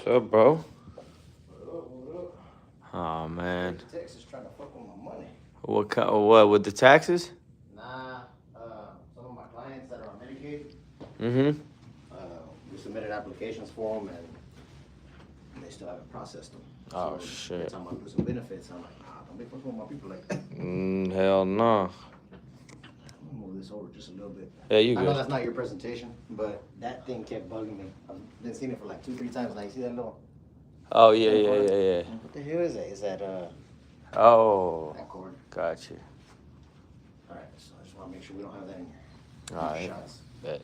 What's up, bro? What up? Oh man, Texas trying to fuck with my money. what with the taxes? Nah, some of my clients that are on Medicaid, Mm-hmm. uh, we submitted applications for them and they still haven't processed them. Oh So they're shit. talking about losing benefits. I'm like, nah, don't be fucking with my people like that. Hell no. I'm gonna move this over just a little bit. Yeah, you I know good. that's not your presentation, but that thing kept bugging me. I've been seeing it for like 2-3 times. Like, see that little Oh yeah, thing yeah, cord? yeah, yeah. What the hell is that? Is that Oh, that cord? gotcha. All right, so I just want to make sure we don't have that in here. All right. Shots. Bet.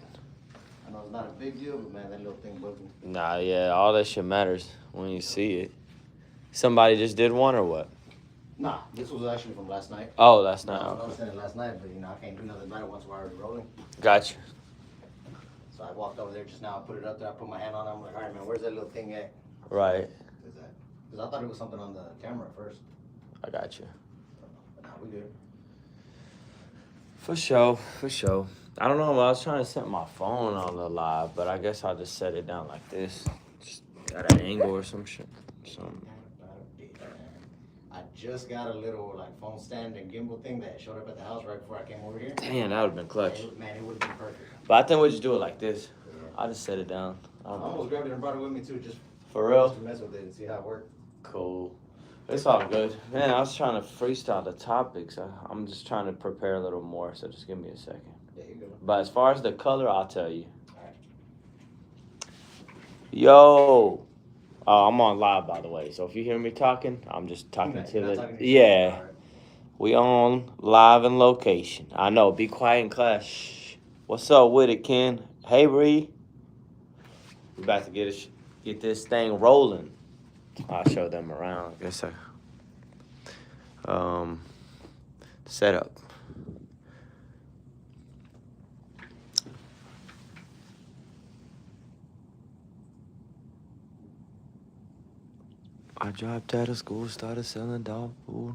I know it's not a big deal, but man, that little thing bugged me. Nah, yeah, all that shit matters when you see it. Somebody just did one or what? Nah, this was actually from last night. Oh, that's I not. was sending it last night, but I can't do nothing about it once we're already rolling. Gotcha. So I walked over there just now, I put it up there, I put my hand on it, I'm like, all right, man, where's that little thing at? Right. Because I thought it was something on the camera at first. I got you. But nah, we good. For sure. For sure. I don't know. I was trying to set my phone on the live, but I guess I'll just set it down like this, just at an angle or some shit. Something. I just got a little like phone stand and gimbal thing that showed up at the house right before I came over here. Damn, that would have been clutch. Man, it would have been perfect. But I think we just do it like this. Yeah. I'll just set it down. I almost grabbed it and brought it with me too, just For real? to mess with it and see how it worked. Cool. It's all good. Man, I was trying to freestyle the topics. I'm just trying to prepare a little more, so just give me a second. Yeah, you go. But as far as the color, I'll tell you. Alright. Yo! I'm on live, by the way. So if you hear me talking, I'm just talking Okay, to not the... talking to Yeah. Alright. We on live and location. I know. Be quiet in class. Shh. What's up with it, Ken? Hey, Bree. We about to get this thing rolling. I'll show them around. I guess setup. I dropped out of school, started selling dog food.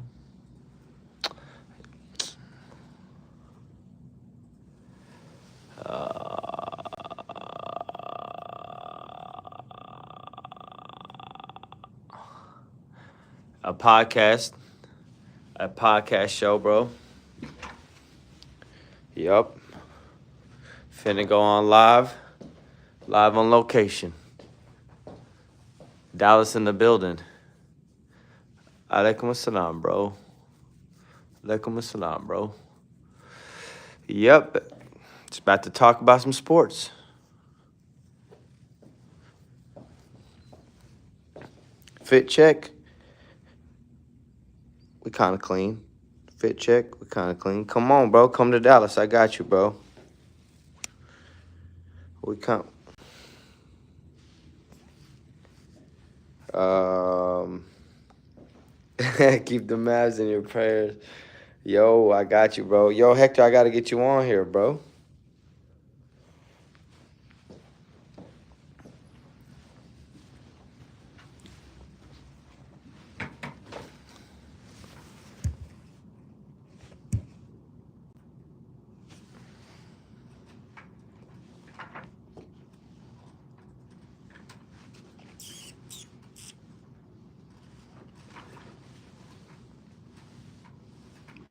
A podcast show, bro. Yup. Finna go on live on location. Dallas in the building. Alaikum assalam, bro. Alaikum assalam, bro. Yep. It's about to talk about some sports. Fit check. We kind of clean. Fit check. We kind of clean. Come on, bro. Come to Dallas. I got you, bro. We come. Keep the Mavs in your prayers. Yo, I got you, bro. Yo, Hector, I got to get you on here, bro.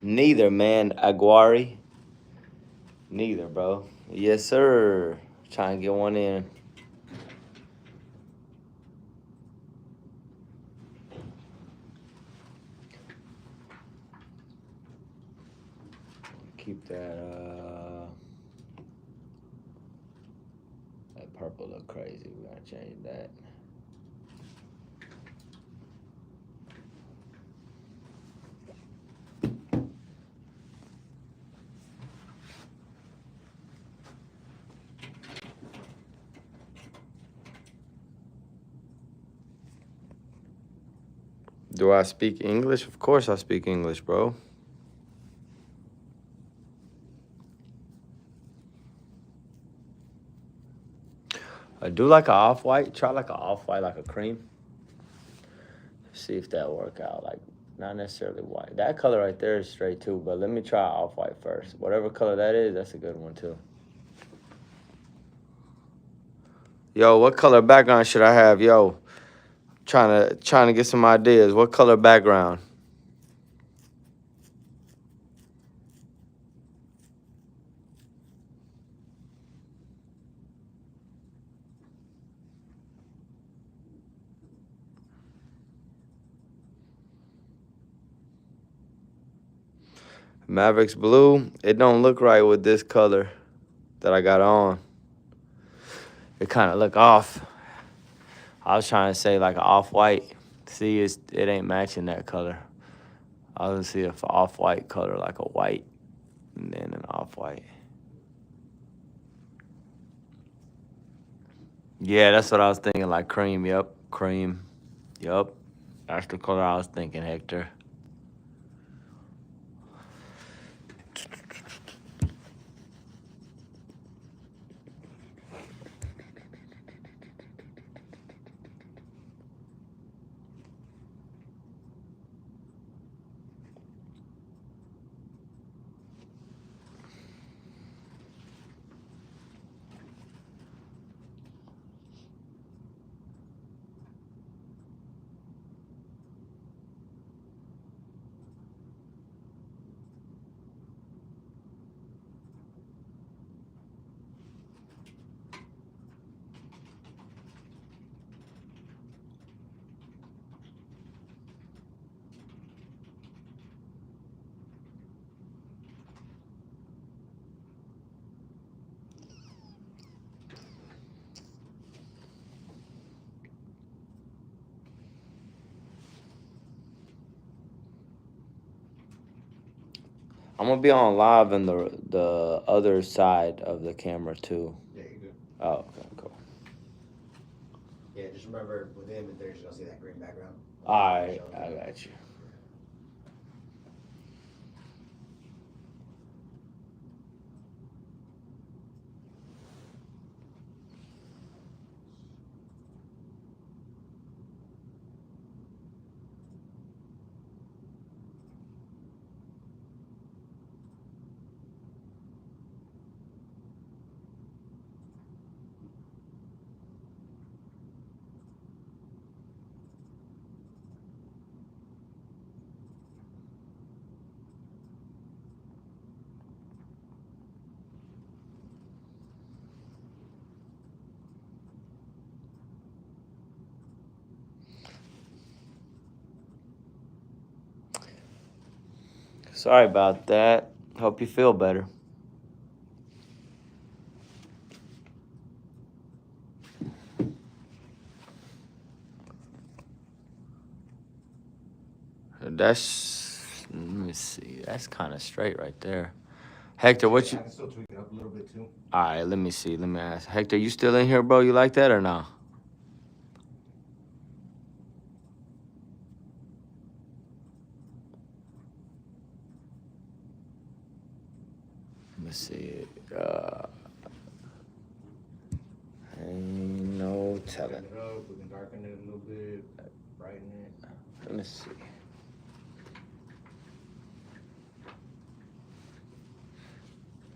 Neither, man. Aguari. Neither, bro. Yes, sir. Trying to get one in. Keep that purple look crazy. We gotta change that. Do I speak English? Of course I speak English, bro. I do like an off-white. Try like an off-white, like a cream. See if that work out. Like, not necessarily white. That color right there is straight too, but let me try off-white first. Whatever color that is, that's a good one too. Yo, what color background should I have? Yo, Trying to get some ideas. What color background? Mavericks blue. It don't look right with this color that I got on. It kind of look off. I was trying to say like an off-white. See, it ain't matching that color. I was gonna see if off-white color like a white and then an off-white. Yeah, that's what I was thinking, like cream. Yep, cream. Yep, that's the color I was thinking, Hector. I'm gonna be on live in the other side of the camera too. Yeah, you good. Oh, okay, cool. Yeah, just remember with the image there, you're gonna see that green background. All right, I got you. Sorry about that. Hope you feel better. Let me see. That's kind of straight right there. Hector, what you? I can still tweak it up a little bit too. All right, let me see. Let me ask. Hector, you still in here, bro? You like that or no? Let me see. Ain't no telling. Turn it up. We can darken it a little bit, brighten it. Let me see.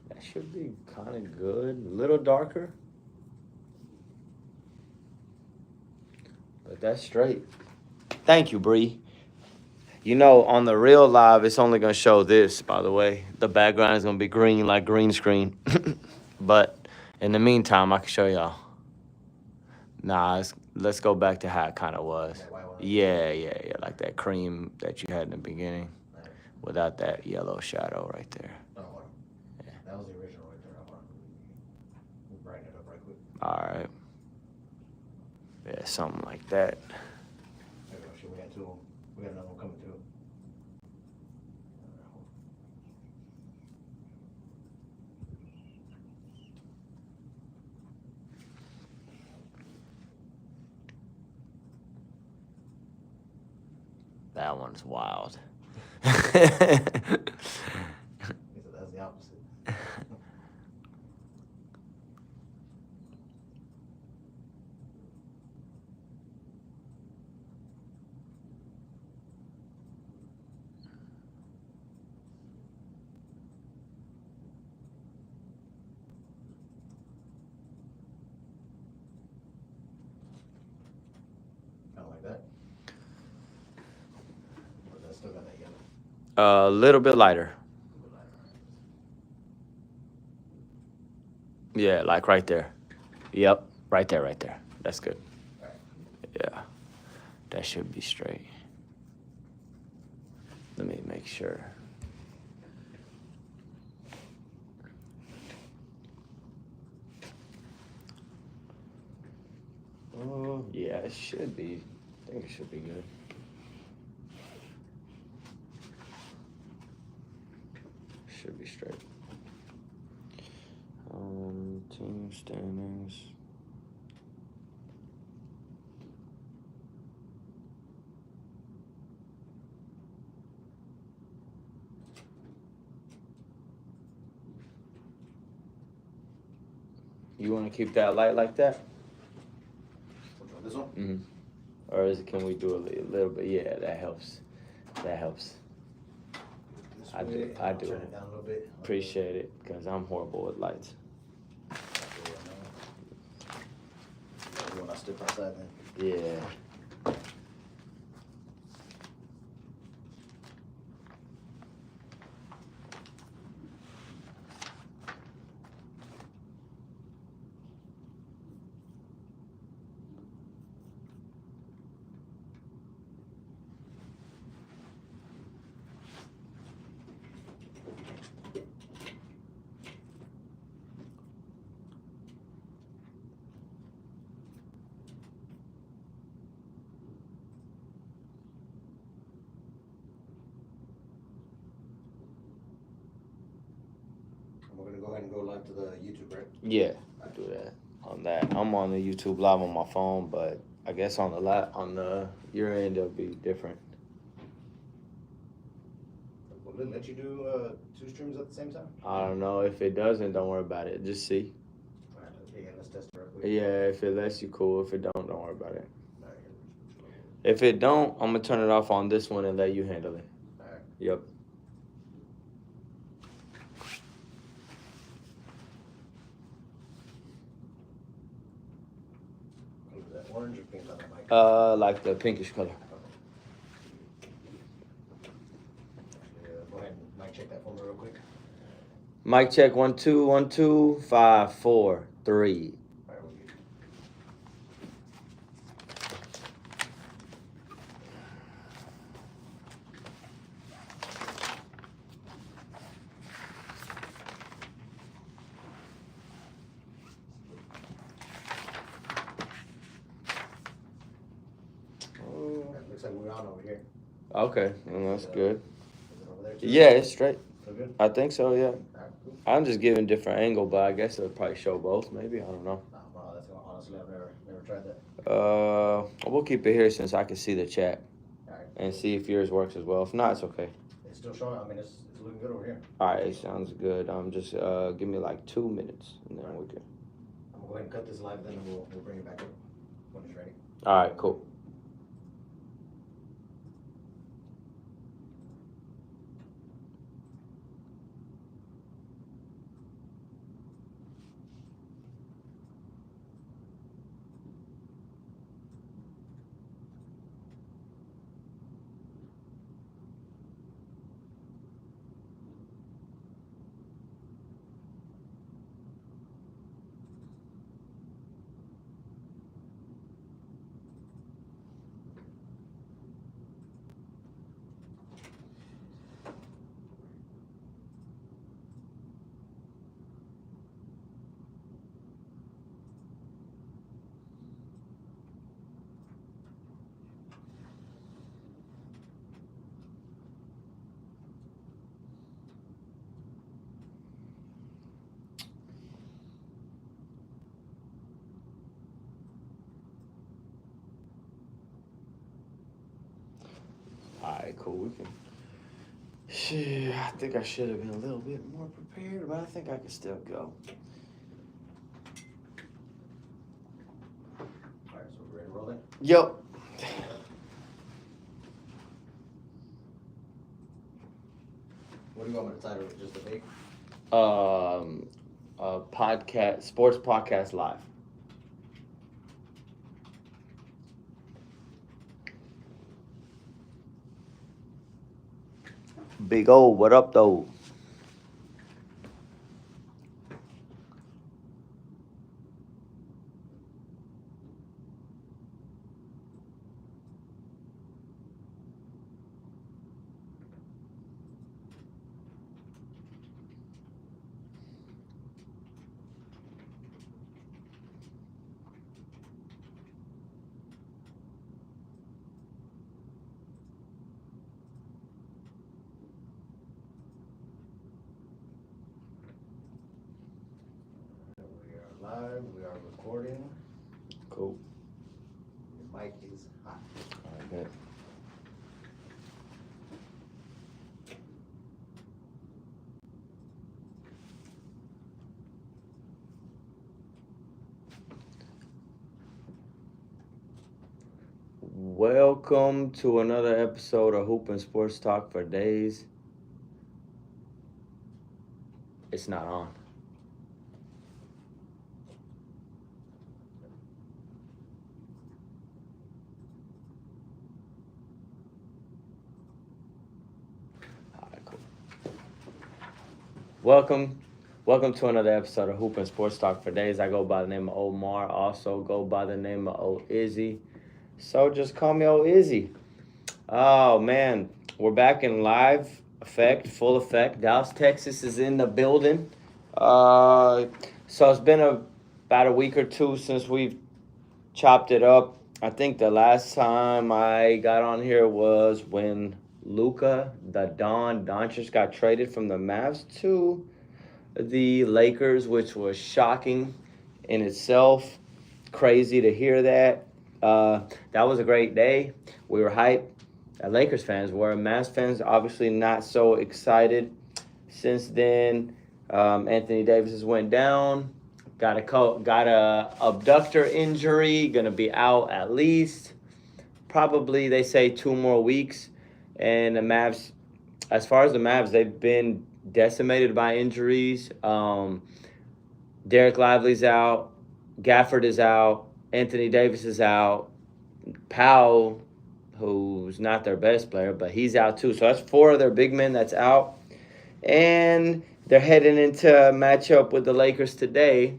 That should be kind of good. A little darker. But that's straight. Thank you, Bree. You know, on the real live, it's only going to show this, by the way. The background is going to be green, like green screen. But in the meantime, I can show y'all. Nah, let's go back to how it kind of was. That white one. Yeah, like that cream that you had in the beginning. Right. Without that yellow shadow right there. Oh, wow. Yeah. That was the original right there. We'll brighten it up right quick. All right. Yeah, something like that. There we go. Shit, we got two of them. We got another one coming through. That one's wild. So that's the opposite. Kind of like that. A little bit lighter. Yeah, like right there. Yep, right there, right there. That's good. Yeah, that should be straight. Let me make sure. Oh, yeah, it should be. I think it should be good. Should be straight. Team standings. You want to keep that light like that? Which one? This one? Mm-hmm. Or can we do a little bit? Yeah, that helps. That helps. This I do- way, I I'll do. Turn it down a little bit. Appreciate it, because I'm horrible with lights. You want to step outside then? Yeah. And we're gonna go ahead and go live to the YouTube, right? Yeah, I do that on that. I'm on the YouTube live on my phone, but I guess on the your end it'll be different. Will it let you do 2 streams at the same time? I don't know. If it doesn't, don't worry about it. Just see. Alright, yeah, let's test it real quick. Yeah, if it lets you, cool. If it don't worry about it. Alright, If it don't, I'm gonna turn it off on this one and let you handle it. Alright. Yep. Is that orange or pink on the mic? Like the pinkish color. Go ahead and mic check that for me real quick. Mic check 1 2 1 2 5 4 3. Alright, we're good. Alright, looks like we're on over here. Okay, well, that's good. Is it over there too? Yeah, it's straight. So good? I think so. Yeah. Alright, cool. I'm just giving different angle, but I guess it'll probably show both. Maybe, I don't know. Wow, that's gonna, honestly, I've never tried that. We'll keep it here since I can see the chat Alright. and see if yours works as well. If not, it's okay. It's still showing, I mean, it's looking good over here. All right, it sounds good. Just give me like 2 minutes and then we can. I'm gonna go ahead and cut this live, then we'll bring it back up when it's ready. All right, cool. All right, cool. We can. Shit, I think I should have been a little bit more prepared, but I think I can still go. Alright, so we're ready to roll then? Yep. What do you want me to title it? Just the big? Podcast, sports podcast live. Big O, what up, though? We are live, we are recording. Cool. Your mic is hot. I bet. Welcome to another episode of Hoop and Sports Talk for Days. It's not on. All right, cool. Welcome to another episode of Hoop and Sports Talk for Days. I go by the name of Omar, also go by the name of O Izzy. So just call me O Izzy. Oh man, we're back in live effect, full effect. Dallas, Texas is in the building. So it's been about a week or two since we've chopped it up. I think the last time I got on here was when Luka, the Don Doncic, got traded from the Mavs to the Lakers, which was shocking in itself. Crazy to hear that. That was a great day. We were hyped. Lakers fans were. Mavs fans obviously not so excited. Since then, Anthony Davis has went down. Got a abductor injury. Gonna be out at least probably they say 2 more weeks. And the Mavs, as far as the Mavs, they've been decimated by injuries. Derek Lively's out. Gafford is out. Anthony Davis is out. Powell, who's not their best player, but he's out too. So that's 4 of their big men that's out. And they're heading into a matchup with the Lakers today.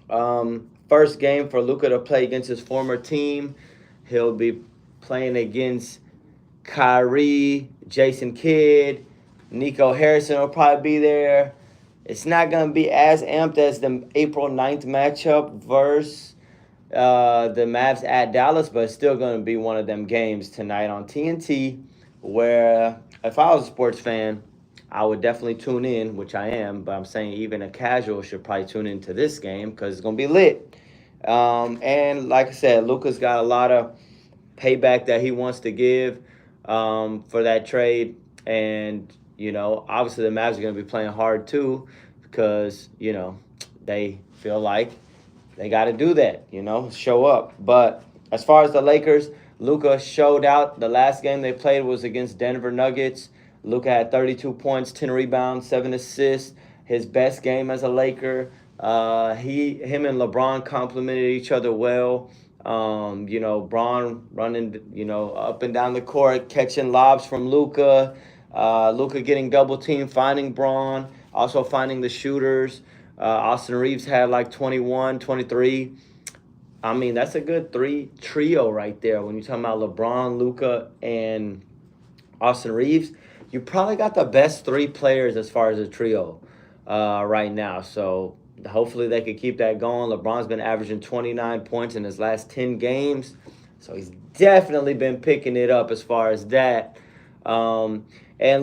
First game for Luka to play against his former team. He'll be playing against Kyrie, Jason Kidd, Nico Harrison will probably be there. It's not going to be as amped as the April 9th matchup versus the Mavs at Dallas, but it's still going to be one of them games tonight on TNT where if I was a sports fan, I would definitely tune in, which I am, but I'm saying even a casual should probably tune into this game because it's going to be lit. And like I said, Luka's got a lot of payback that he wants to give for that trade. And, you know, obviously the Mavs are going to be playing hard too because, you know, they feel like they got to do that, you know, show up. But as far as the Lakers, Luka showed out. The last game they played was against Denver Nuggets. Luka had 32 points, 10 rebounds, 7 assists. His best game as a Laker. Him and LeBron complemented each other well. You know, Braun running, you know, up and down the court, catching lobs from Luka. Luka getting double teamed, finding Braun, also finding the shooters. Austin Reeves had like 21, 23. I mean, that's a good trio right there. When you're talking about LeBron, Luka, and Austin Reeves, you probably got the best 3 players as far as a trio right now. So hopefully they could keep that going. LeBron's been averaging 29 points in his last 10 games. So he's definitely been picking it up as far as that. And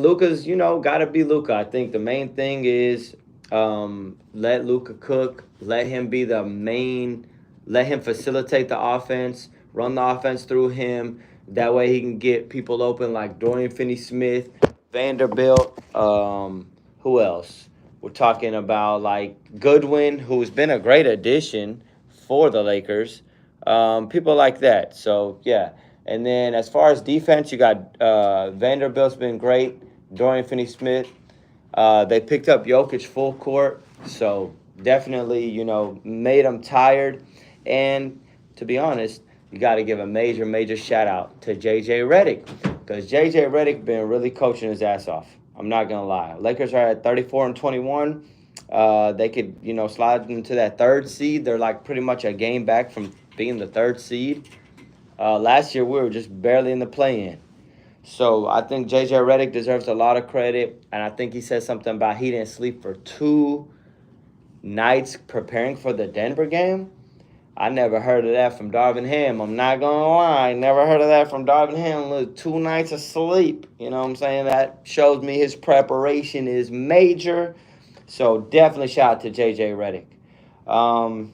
Luka's, you know, got to be Luka. I think the main thing is let Luka cook. Let him be the main. Let him facilitate the offense. Run the offense through him. That way he can get people open like Dorian Finney-Smith, Vanderbilt. Who else? We're talking about like Goodwin, who's been a great addition for the Lakers. People like that. So, yeah. And then as far as defense, you got Vanderbilt's been great. Dorian Finney-Smith. They picked up Jokic full court. So, definitely, you know, made them tired. And to be honest, you got to give a major shout out to JJ Redick. because JJ Redick been really coaching his ass off. I'm not gonna lie. Lakers are at 34-21. They could, slide into that third seed. They're like pretty much a game back from being the third seed. Last year we were just barely in the play-in. So I think JJ Redick deserves a lot of credit, and I think he said something about he didn't sleep for 2 nights preparing for the Denver game. I never heard of that from Darvin Ham. I'm not going to lie. Never heard of that from Darvin Ham. Look, 2 nights of sleep. You know what I'm saying? That shows me his preparation is major. So definitely shout out to JJ Redick.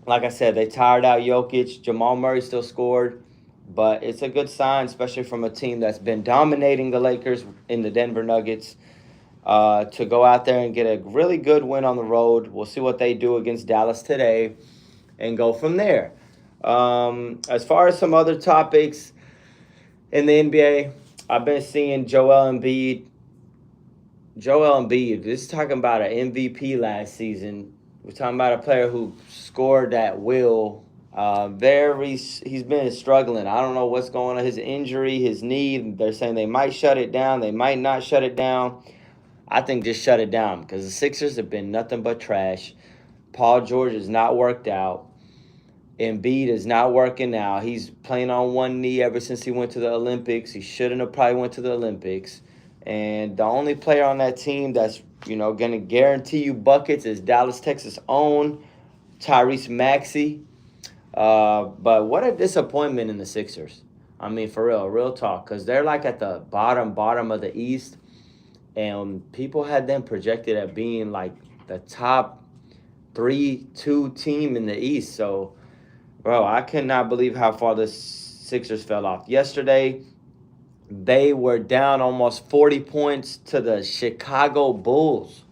Like I said, they tired out Jokic. Jamal Murray still scored. But it's a good sign, especially from a team that's been dominating the Lakers in the Denver Nuggets, to go out there and get a really good win on the road. We'll see what they do against Dallas today and go from there. As far as some other topics in the NBA, I've been seeing Joel Embiid. This is talking about an MVP last season. We're talking about a player who scored at will. He's been struggling. I don't know what's going on. His injury, his knee, they're saying they might shut it down. They might not shut it down. I think just shut it down because the Sixers have been nothing but trash. Paul George is not worked out. Embiid is not working out. He's playing on one knee ever since he went to the Olympics. He shouldn't have probably went to the Olympics. And the only player on that team that's, going to guarantee you buckets is Dallas, Texas' own Tyrese Maxey. But what a disappointment in the Sixers. I mean, for real talk, because they're like at the bottom of the East, and people had them projected at being like the top 3-2 team in the East. So, bro, I cannot believe how far the Sixers fell off. Yesterday, they were down almost 40 points to the Chicago Bulls.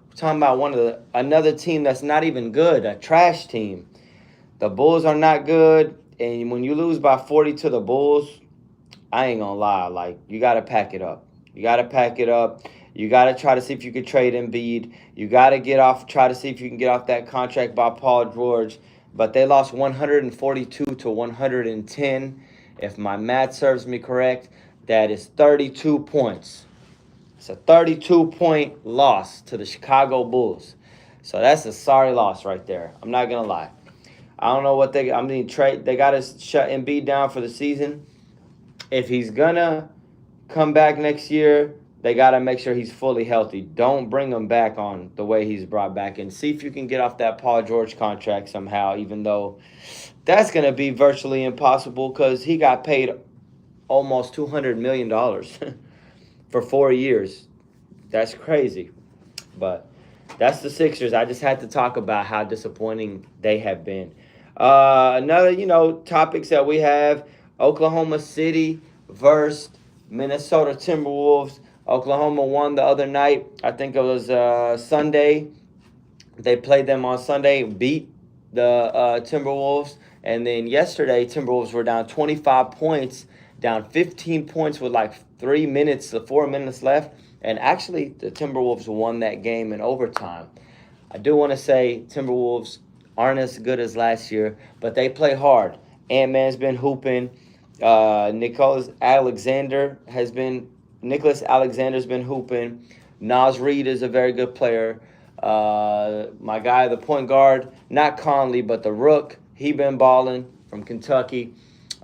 We're talking about another team that's not even good, a trash team. The Bulls are not good, and when you lose by 40 to the Bulls, I ain't gonna lie. Like, you got to pack it up. You got to try to see if you can trade Embiid. You got to try to see if you can get off that contract by Paul George. But they lost 142 to 110. If my math serves me correct, that is 32 points. It's a 32-point loss to the Chicago Bulls. So that's a sorry loss right there. I'm not gonna lie. I don't know what they got to shut Embiid down for the season. If he's going to come back next year, they got to make sure he's fully healthy. Don't bring him back on the way he's brought back. And see if you can get off that Paul George contract somehow, even though that's going to be virtually impossible because he got paid almost $200 million for 4 years. That's crazy. But that's the Sixers. I just had to talk about how disappointing they have been. Another, topics that we have, Oklahoma City versus Minnesota Timberwolves. Oklahoma won the other night. I think it was Sunday. They played them on Sunday, beat the Timberwolves. And then yesterday, Timberwolves were down 25 points, down 15 points with like 4 minutes left. And actually, the Timberwolves won that game in overtime. I do want to say Timberwolves aren't as good as last year, but they play hard. Ant-Man's been hooping. Nicholas Alexander's been hooping. Naz Reid is a very good player. My guy, the point guard, not Conley, but the Rook, he been balling from Kentucky.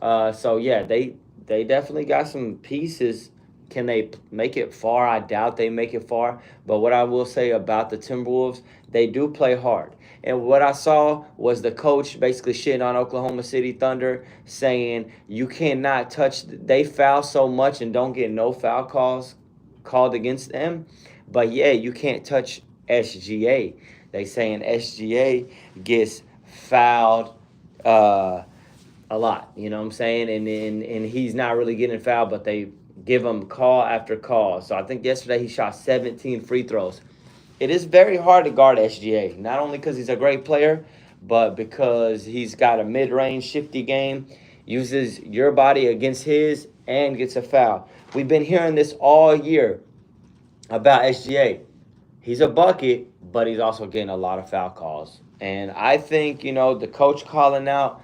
So, yeah, they definitely got some pieces. Can they make it far? I doubt they make it far. But what I will say about the Timberwolves, they do play hard. And what I saw was the coach basically shitting on Oklahoma City Thunder, saying you cannot touch. They foul so much and don't get no foul calls called against them. But, yeah, you can't touch SGA. They saying SGA gets fouled a lot. You know what I'm saying? And he's not really getting fouled, but they give him call after call. So I think yesterday he shot 17 free throws. It is very hard to guard SGA, not only because he's a great player, but because he's got a mid-range shifty game, uses your body against his, and gets a foul. We've been hearing this all year about SGA. He's a bucket, but he's also getting a lot of foul calls. And I think, the coach calling out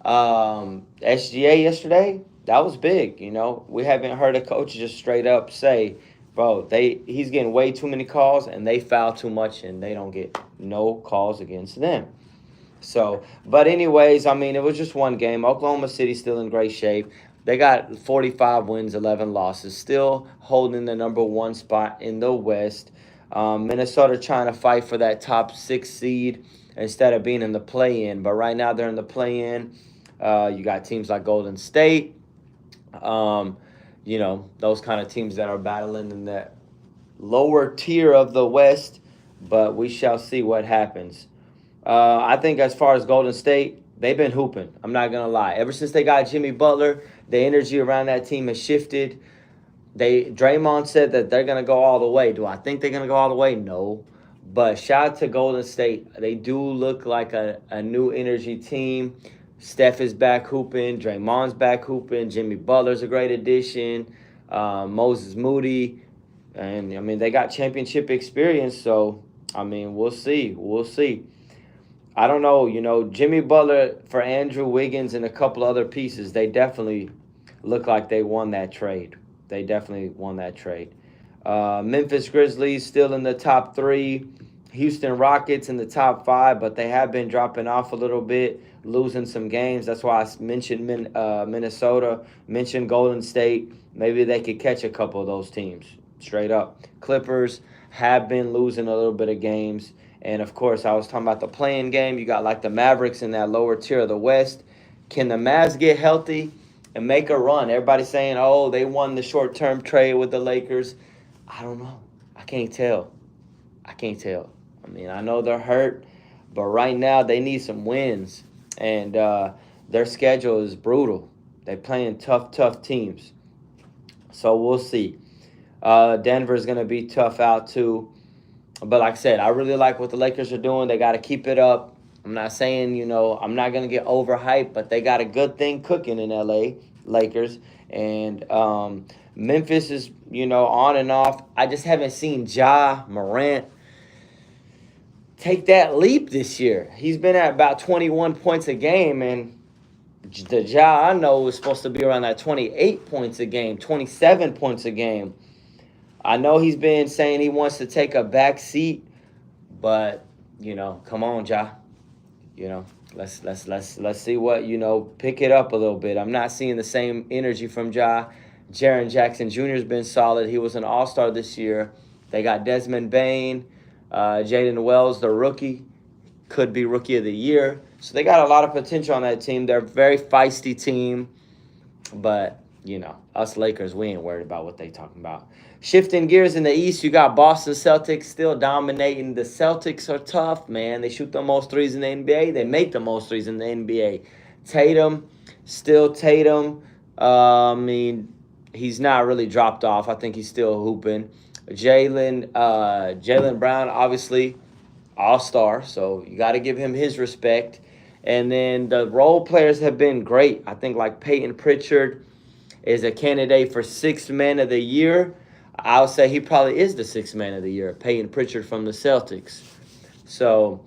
SGA yesterday, That was big. We haven't heard a coach just straight up say, "Bro, he's getting way too many calls and they foul too much and they don't get no calls against them." So, but anyways, I mean, it was just one game. Oklahoma City still in great shape. They got 45 wins, 11 losses, still holding the number one spot in the West. Minnesota trying to fight for that top six seed instead of being in the play-in. But right now they're in the play-in. You got teams like Golden State. Um, those kind of teams that are battling in that lower tier of the West. But we shall see what happens. I think as far as Golden State, they've been hooping. I'm not gonna lie. Ever since they got Jimmy Butler, the energy around that team has shifted. Draymond said that they're gonna go all the way. Do I think they're gonna go all the way? No. But shout out to Golden State. They do look like a new energy team. Steph is back hooping. Draymond's back hooping. Jimmy Butler's a great addition. Moses Moody. And, I mean, they got championship experience. So, I mean, we'll see. We'll see. I don't know. Jimmy Butler for Andrew Wiggins and a couple other pieces, they definitely look like they won that trade. They definitely won that trade. Memphis Grizzlies still in the top three. Houston Rockets in the top five, but they have been dropping off a little bit, losing some games. That's why I mentioned Minnesota, mentioned Golden State. Maybe they could catch a couple of those teams straight up. Clippers have been losing a little bit of games. And, of course, I was talking about the play-in game. You got, like, the Mavericks in that lower tier of the West. Can the Mavs get healthy and make a run? Everybody's saying, oh, they won the short-term trade with the Lakers. I don't know. I can't tell. I mean, I know they're hurt, but right now they need some wins. And their schedule is brutal. They're playing tough teams. So we'll see. Denver's going to be tough out, too. But like I said, I really like what the Lakers are doing. They got to keep it up. I'm not saying, I'm not going to get overhyped, but they got a good thing cooking in L.A., Lakers. And Memphis is, on and off. I just haven't seen Ja Morant take that leap this year. He's been at about 21 points a game, and the Ja I know is supposed to be around that 28 points a game, 27 points a game. I know he's been saying he wants to take a back seat, but come on, Ja. Let's see what pick it up a little bit. I'm not seeing the same energy from Ja. Jaren Jackson Jr. has been solid. He was an all-star this year. They got Desmond Bane, Jaden Wells, the rookie, could be rookie of the year. So they got a lot of potential on that team. They're a very feisty team, but us Lakers, we ain't worried about what they talking about. Shifting gears in the East, you got Boston Celtics still dominating. The Celtics are tough, man. They shoot the most threes in the NBA. They make the most threes in the NBA. Tatum, still Tatum. I mean, he's not really dropped off. I think he's still hooping. Jaylen Brown, obviously, all-star, so you got to give him his respect. And then the role players have been great. I think like Peyton Pritchard is a candidate for Sixth Man of the Year. I'll say he probably is the Sixth Man of the Year, Peyton Pritchard from the Celtics. So,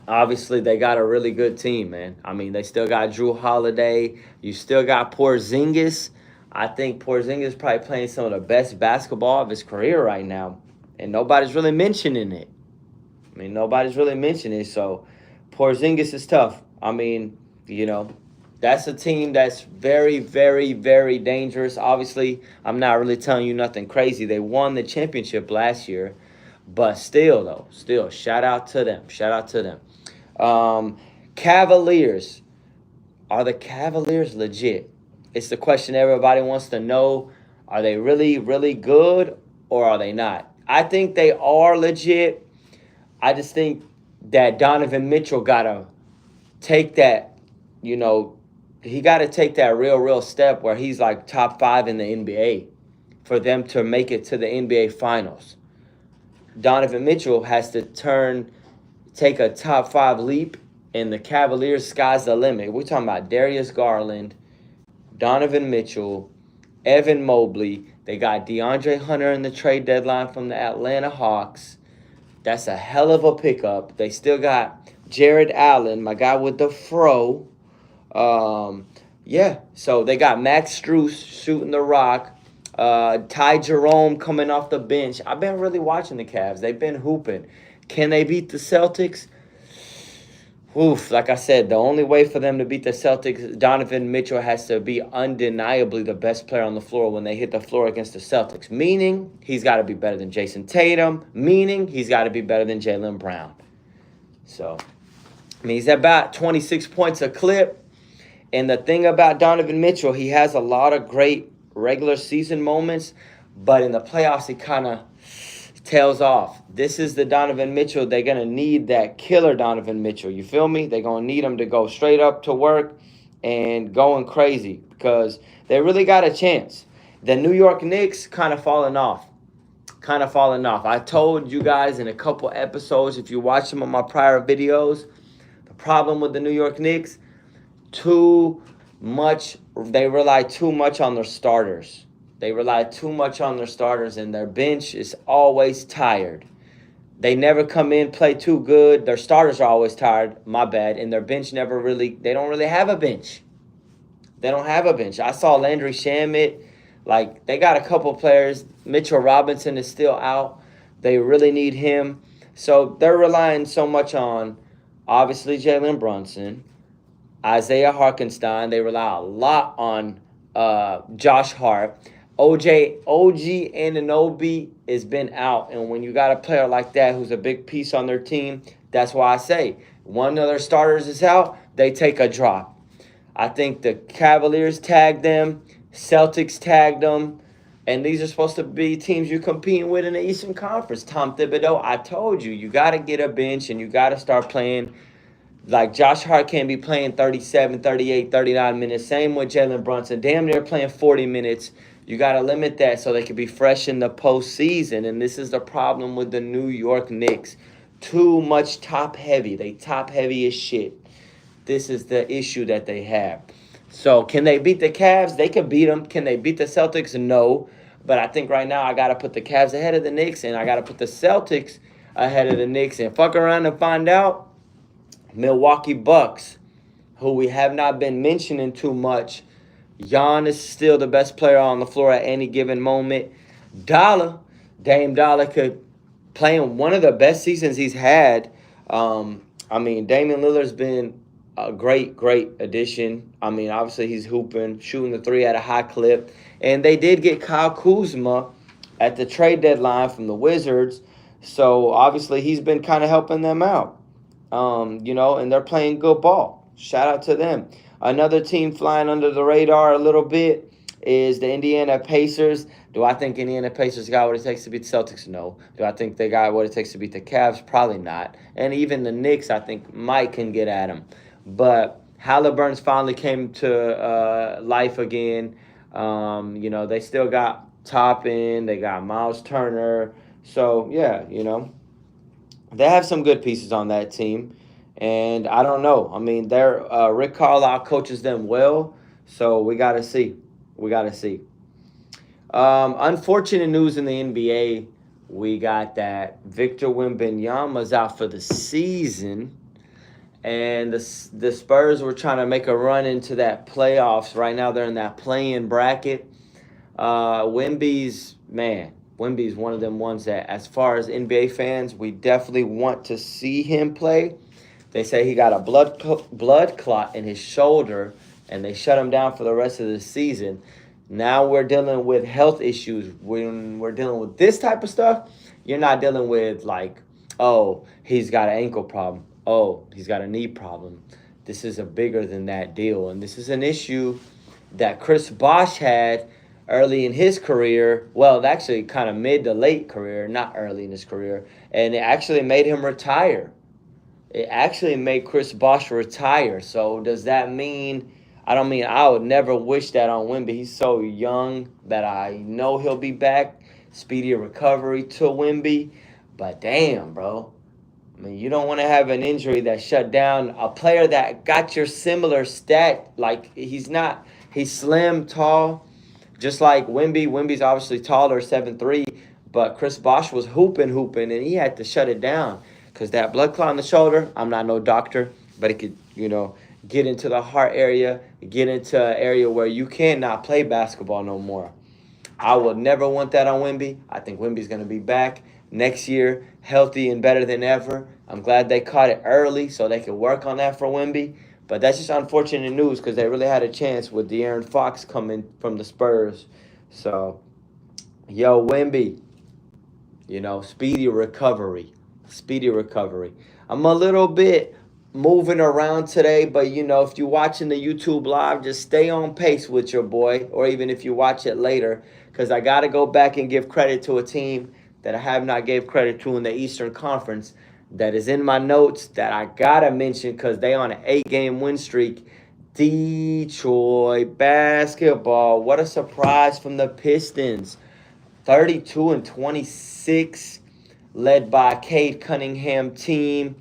obviously, they got a really good team, man. I mean, they still got Jrue Holiday. You still got Porzingis. I think Porzingis is probably playing some of the best basketball of his career right now, and nobody's really mentioning it. Nobody's really mentioning it, so Porzingis is tough. I mean, that's a team that's very, very, very dangerous. Obviously, I'm not really telling you nothing crazy. They won the championship last year. But still, shout out to them. Cavaliers. Are the Cavaliers legit? It's the question everybody wants to know. Are they really, really good or are they not? I think they are legit. I just think that Donovan Mitchell got to take that, he got to take that real step where he's like top 5 in the NBA for them to make it to the NBA Finals. Donovan Mitchell has to take a top 5 leap, and the Cavaliers, sky's the limit. We're talking about Darius Garland, Donovan Mitchell, Evan Mobley. They got DeAndre Hunter in the trade deadline from the Atlanta Hawks. That's a hell of a pickup. They still got Jared Allen, my guy with the fro. Yeah, so they got Max Strus shooting the rock. Ty Jerome coming off the bench. I've been really watching the Cavs. They've been hooping. Can they beat the Celtics? Oof, like I said, the only way for them to beat the Celtics, Donovan Mitchell has to be undeniably the best player on the floor when they hit the floor against the Celtics. Meaning, he's got to be better than Jason Tatum. Meaning, he's got to be better than Jaylen Brown. So, I mean, he's about 26 points a clip. And the thing about Donovan Mitchell, he has a lot of great regular season moments, but in the playoffs, he kind of tails off. This is the Donovan Mitchell. They're going to need that killer Donovan Mitchell. You feel me? They're going to need him to go straight up to work and going crazy because they really got a chance. The New York Knicks kind of falling off. I told you guys in a couple episodes, if you watch some of my prior videos, the problem with the New York Knicks, they rely too much on their starters. And their bench is always tired. They never come in, play too good. Their starters are always tired, my bad, and their bench they don't really have a bench. They don't have a bench. I saw Landry Shamet, they got a couple players. Mitchell Robinson is still out. They really need him. So they're relying so much on, obviously, Jalen Brunson, Isaiah Hartenstein. They rely a lot on Josh Hart. OG Anunoby has been out, and when you got a player like that who's a big piece on their team, that's why I say one of their starters is out, they take a drop. I think the Cavaliers tagged them, Celtics tagged them, and these are supposed to be teams you're competing with in the Eastern Conference. Tom Thibodeau, I told you, you got to get a bench and you got to start playing. Like, Josh Hart can't be playing 37, 38, 39 minutes. Same with Jalen Brunson. Damn near playing 40 minutes. You got to limit that so they can be fresh in the postseason. And this is the problem with the New York Knicks. Too much top heavy. They top heavy as shit. This is the issue that they have. So, can they beat the Cavs? They can beat them. Can they beat the Celtics? No. But I think right now I got to put the Cavs ahead of the Knicks, and I got to put the Celtics ahead of the Knicks. And fuck around and find out, Milwaukee Bucks, who we have not been mentioning too much. Giannis is still the best player on the floor at any given moment. Dame Dollar could play in one of the best seasons he's had. Damian Lillard's been a great addition. Obviously he's hooping, shooting the three at a high clip. And they did get Kyle Kuzma at the trade deadline from the Wizards. So obviously he's been kind of helping them out. And they're playing good ball. Shout out to them. Another team flying under the radar a little bit is the Indiana Pacers. Do I think Indiana Pacers got what it takes to beat the Celtics? No. Do I think they got what it takes to beat the Cavs? Probably not. And even the Knicks, I think, can get at them. But Halliburton's finally came to life again. They still got Toppin. They got Miles Turner. So, yeah, they have some good pieces on that team. And I don't know. Rick Carlisle coaches them well. So we got to see. Unfortunate news in the NBA. We got that Victor Wembanyama's out for the season. And the Spurs were trying to make a run into that playoffs. Right now they're in that play-in bracket. Wemby's one of them ones that, as far as NBA fans, we definitely want to see him play. They say he got a blood clot in his shoulder, and they shut him down for the rest of the season. Now we're dealing with health issues. When we're dealing with this type of stuff, you're not dealing with he's got an ankle problem. Oh, he's got a knee problem. This is a bigger than that deal. And this is an issue that Chris Bosh had early in his career. Well, actually kind of mid to late career, not early in his career. And it actually made him retire. It actually made Chris Bosh retire. So does that mean, I would never wish that on Wemby. He's so young that I know he'll be back. Speedy recovery to Wemby. But damn, bro. You don't want to have an injury that shut down a player that got your similar stat. He's slim, tall, just like Wemby. Wemby's obviously taller, 7'3", but Chris Bosh was hooping, and he had to shut it down because that blood clot on the shoulder, I'm not no doctor, but it could, get into the heart area, get into an area where you cannot play basketball no more. I would never want that on Wemby. I think Wemby's going to be back next year, healthy and better than ever. I'm glad they caught it early so they could work on that for Wemby. But that's just unfortunate news because they really had a chance with De'Aaron Fox coming from the Spurs. So, yo, Wemby, speedy recovery. Speedy recovery. I'm a little bit moving around today, but if you're watching the YouTube live, just stay on pace with your boy, or even if you watch it later, because I got to go back and give credit to a team that I have not gave credit to in the Eastern Conference that is in my notes that I got to mention because they on an 8-game win streak. Detroit basketball. What a surprise from the Pistons. 32-26, led by Cade Cunningham team.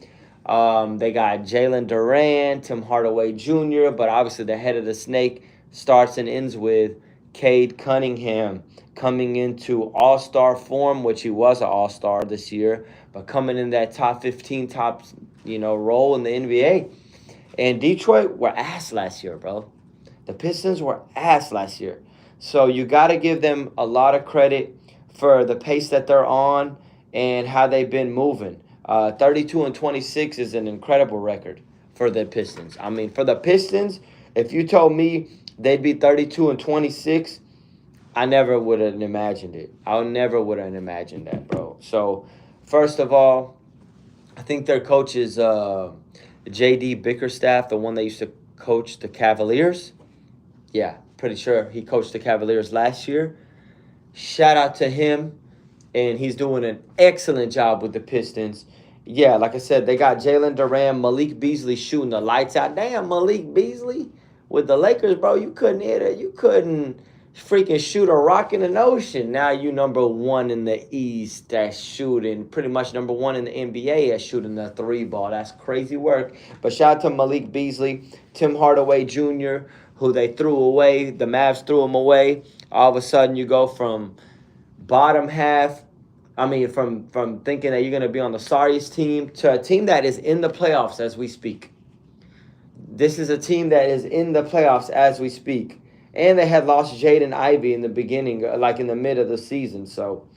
They got Jalen Duran, Tim Hardaway Jr., but obviously the head of the snake starts and ends with Cade Cunningham coming into all-star form, which he was an all-star this year, but coming in that top 15, role in the NBA. And Detroit were ass last year, bro. The Pistons were ass last year. So you got to give them a lot of credit for the pace that they're on and how they've been moving. 32-26 is an incredible record for the Pistons. I mean, for the Pistons, if you told me they'd be 32-26, I never would have imagined it. I never would have imagined that, bro. So, first of all, I think their coach is J.D. Bickerstaff, the one that used to coach the Cavaliers. Yeah, pretty sure he coached the Cavaliers last year. Shout out to him, and he's doing an excellent job with the Pistons. Yeah, like I said, they got Jalen Duran, Malik Beasley shooting the lights out. Damn, Malik Beasley with the Lakers, bro, you couldn't hit it. You couldn't freaking shoot a rock in an ocean. Now you number one in the East at shooting, pretty much number one in the NBA at shooting the 3-ball. That's crazy work. But shout out to Malik Beasley, Tim Hardaway Jr., who they threw away. The Mavs threw him away. All of a sudden you go from bottom half, from thinking that you're going to be on the sorriest team to a team that is in the playoffs as we speak. This is a team that is in the playoffs as we speak. And they had lost Jaden Ivey in the beginning, like in the mid of the season. So,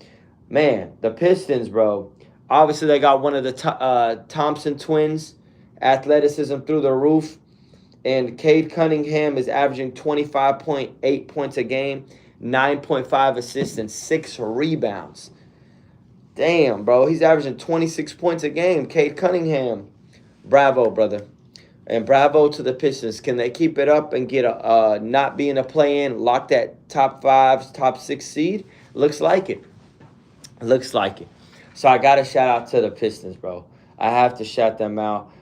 man, the Pistons, bro. Obviously, they got one of the Thompson twins. Athleticism through the roof. And Cade Cunningham is averaging 25.8 points a game, 9.5 assists, and 6 rebounds. Damn, bro. He's averaging 26 points a game. Cade Cunningham. Bravo, brother. And bravo to the Pistons. Can they keep it up and get not being a play-in, lock that top 5, top 6 seed? Looks like it. Looks like it. So I got to shout out to the Pistons, bro. I have to shout them out.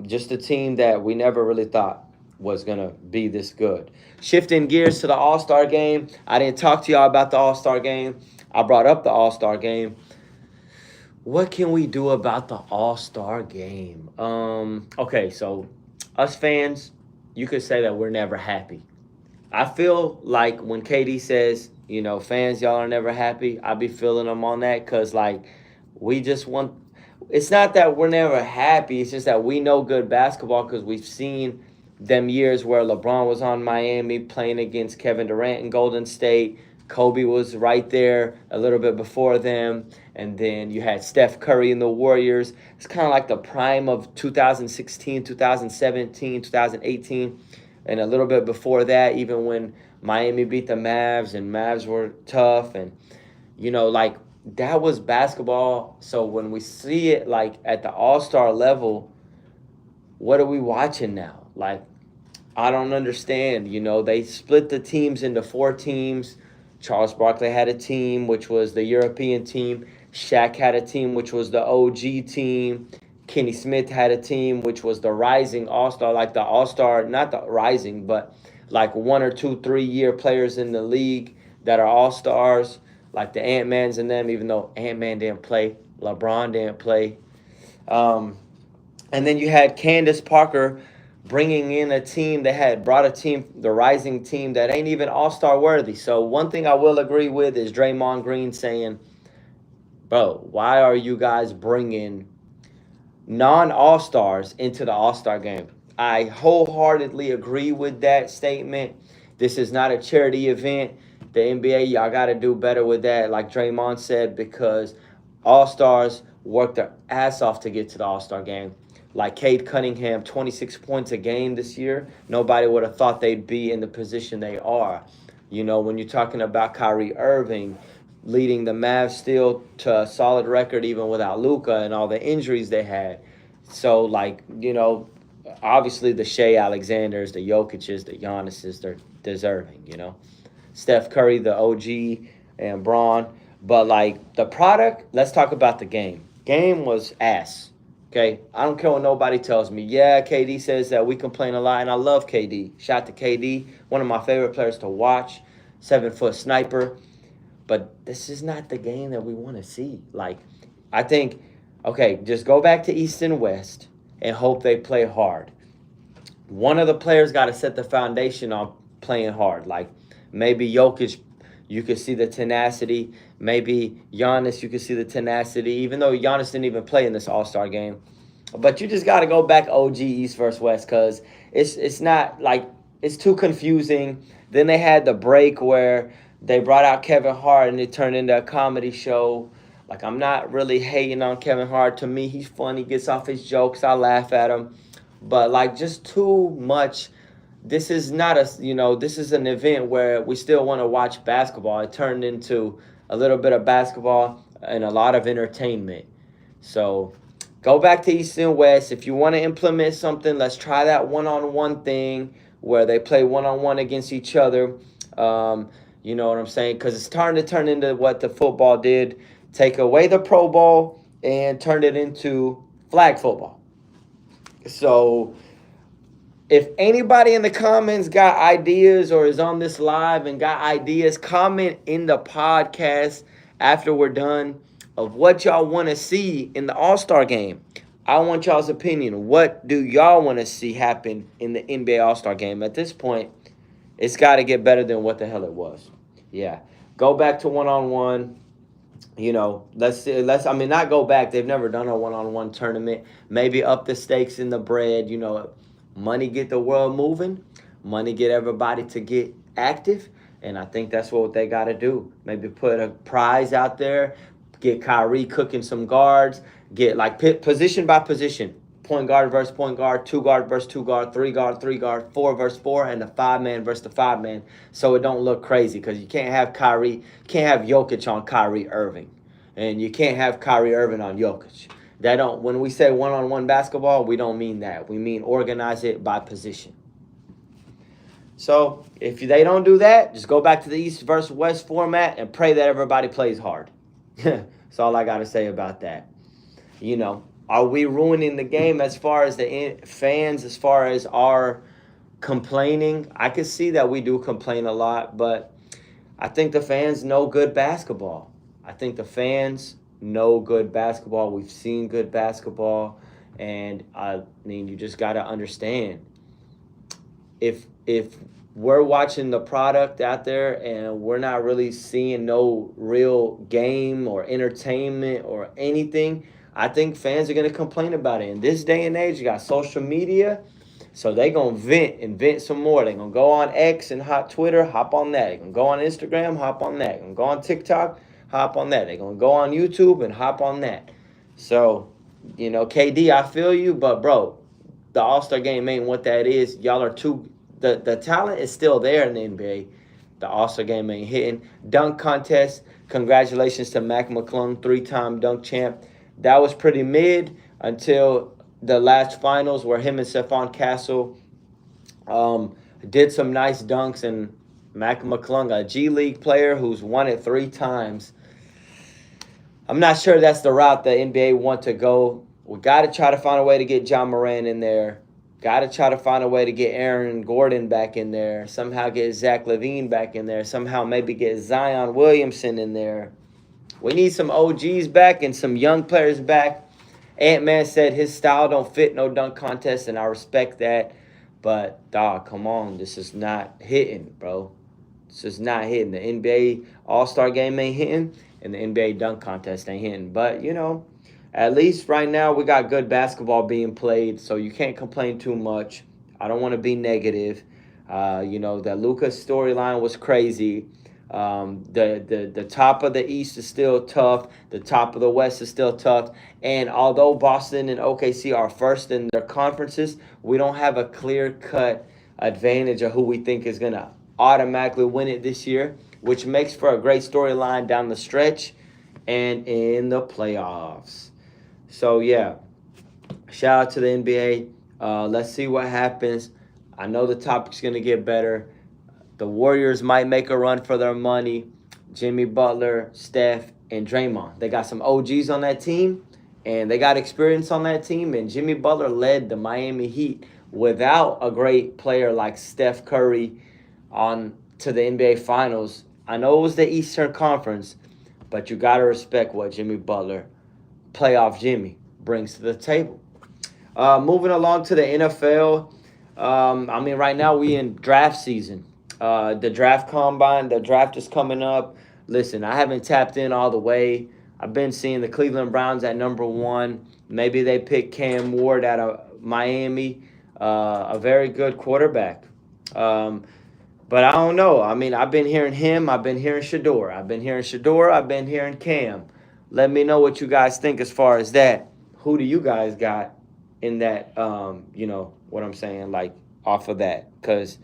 Just a team that we never really thought was going to be this good. Shifting gears to the All-Star game. I didn't talk to y'all about the All-Star game. I brought up the All-Star game. What can we do about the All-Star game? Okay, so us fans, you could say that we're never happy. I feel like when KD says, fans, y'all are never happy, I be feeling them on that because, we just want – it's not that we're never happy. It's just that we know good basketball because we've seen them years where LeBron was on Miami playing against Kevin Durant in Golden State. Kobe was right there a little bit before them. And then you had Steph Curry in the Warriors. It's kind of like the prime of 2016, 2017, 2018. And a little bit before that, even when Miami beat the Mavs and Mavs were tough. And, that was basketball. So when we see it, at the All-Star level, what are we watching now? I don't understand. They split the teams into 4 teams. Charles Barkley had a team, which was the European team. Shaq had a team, which was the OG team. Kenny Smith had a team, which was the rising All-Star, the All-Star, not the rising, but 1 or 2, 3-year players in the league that are All-Stars, like the Ant-Mans and them, even though Ant-Man didn't play. LeBron didn't play. And then you had Candace Parker bringing in a team that had brought a team, the rising team, that ain't even All-Star worthy. So one thing I will agree with is Draymond Green saying, bro, why are you guys bringing non-All-Stars into the All-Star game? I wholeheartedly agree with that statement. This is not a charity event. The NBA, y'all got to do better with that, like Draymond said, because All-Stars work their ass off to get to the All-Star game. Like Cade Cunningham, 26 points a game this year. Nobody would have thought they'd be in the position they are. You know, when you're talking about Kyrie Irving leading the Mavs still to a solid record even without Luka and all the injuries they had. So, like, you know, obviously the Shea Alexanders, the Jokic's, the Giannis's, they're deserving, you know. Steph Curry, the OG, and Braun. But, like, the product, let's talk about the game. Game was ass. Okay, I don't care what nobody tells me. Yeah, KD says that we complain a lot, and I love KD. Shout to KD, one of my favorite players to watch, 7-foot sniper. But this is not the game that we want to see. Like, I think, okay, just go back to East and West and hope they play hard. One of the players got to set the foundation on playing hard. Like, maybe Jokic, you could see the tenacity. Maybe Giannis, you could see the tenacity, even though Giannis didn't even play in this All-Star game. But you just got to go back OG East versus West because it's not like it's too confusing. Then they had the break where they brought out Kevin Hart and it turned into a comedy show. Like, I'm not really hating on Kevin Hart. To me, he's funny, gets off his jokes. I laugh at him. But, like, just too much. This is not a, you know, this is an event where we still want to watch basketball. It turned into a little bit of basketball and a lot of entertainment. So go back to East and West. If you want to implement something, let's try that one-on-one thing where they play one-on-one against each other. You know what I'm saying? Because it's starting to turn into what the football did. Take away the Pro Bowl and turn it into flag football. So if anybody in the comments got ideas or is on this live and got ideas, comment in the podcast after we're done of what y'all want to see in the All-Star game. I want y'all's opinion. What do y'all want to see happen in the NBA All-Star game? At this point, it's got to get better than what the hell it was. Yeah. Go back to one-on-one. You know, I mean, not go back. They've never done a one-on-one tournament. Maybe up the stakes in the bread. You know, money get the world moving. Money get everybody to get active. And I think that's what they got to do. Maybe put a prize out there. Get Kyrie cooking some guards. Get, like, position by position. Point guard versus point guard, 2 guard versus 2 guard, 3 guard, 4 versus 4, and the 5-man versus the 5-man, so it don't look crazy. Because you can't have Jokic on Kyrie Irving, and you can't have Kyrie Irving on Jokic. When we say one-on-one basketball, we don't mean that. We mean organize it by position. So if they don't do that, just go back to the East versus West format and pray that everybody plays hard. That's all I got to say about that. You know. Are we ruining the game as far as the fans, as far as our complaining? I can see that we do complain a lot, but I think the fans know good basketball. I think the fans know good basketball. We've seen good basketball, and I mean, you just got to understand. If we're watching the product out there and we're not really seeing no real game or entertainment or anything, I think fans are going to complain about it. In this day and age, you got social media, so they're going to vent some more. They're going to go on X and Twitter, hop on that. They're going to go on Instagram, hop on that. They're going to go on TikTok, hop on that. They're going to go on YouTube and hop on that. So, you know, KD, I feel you, but, bro, the All-Star game ain't what that is. Y'all are too – the talent is still there in the NBA. The All-Star game ain't hitting. Dunk contest, congratulations to Mac McClung, 3-time dunk champ. That was pretty mid until the last finals where him and Stephon Castle did some nice dunks. And Mac McClung, a G League player who's won it 3 times. I'm not sure that's the route the NBA want to go. We got to try to find a way to get Ja Morant in there. Got to try to find a way to get Aaron Gordon back in there. Somehow get Zach LaVine back in there. Somehow maybe get Zion Williamson in there. We need some OGs back and some young players back. Ant-Man said his style don't fit no dunk contest, and I respect that. But, dog, come on. This is not hitting, bro. This is not hitting. The NBA All-Star game ain't hitting, and the NBA dunk contest ain't hitting. But, you know, at least right now we got good basketball being played, so you can't complain too much. I don't want to be negative. That Lucas storyline was crazy. The top of the East is still tough. The top of the West is still tough. And although Boston and OKC are first in their conferences, we don't have a clear cut advantage of who we think is gonna automatically win it this year, which makes for a great storyline down the stretch and in the playoffs. So yeah, shout out to the NBA. Let's see what happens. I know the topic's gonna get better. The Warriors might make a run for their money. Jimmy Butler, Steph, and Draymond. They got some OGs on that team, and they got experience on that team. And Jimmy Butler led the Miami Heat without a great player like Steph Curry on to the NBA Finals. I know it was the Eastern Conference, but you got to respect what Jimmy Butler, playoff Jimmy, brings to the table. Moving along to the NFL. Right now we in draft season. The draft combine, the draft is coming up. Listen, I haven't tapped in all the way. I've been seeing the Cleveland Browns at number 1. Maybe they pick Cam Ward out of Miami, a very good quarterback. But I don't know. I've been hearing him. I've been hearing Shador. I've been hearing Cam. Let me know what you guys think as far as that. Who do you guys got in that, what I'm saying, like off of that? Because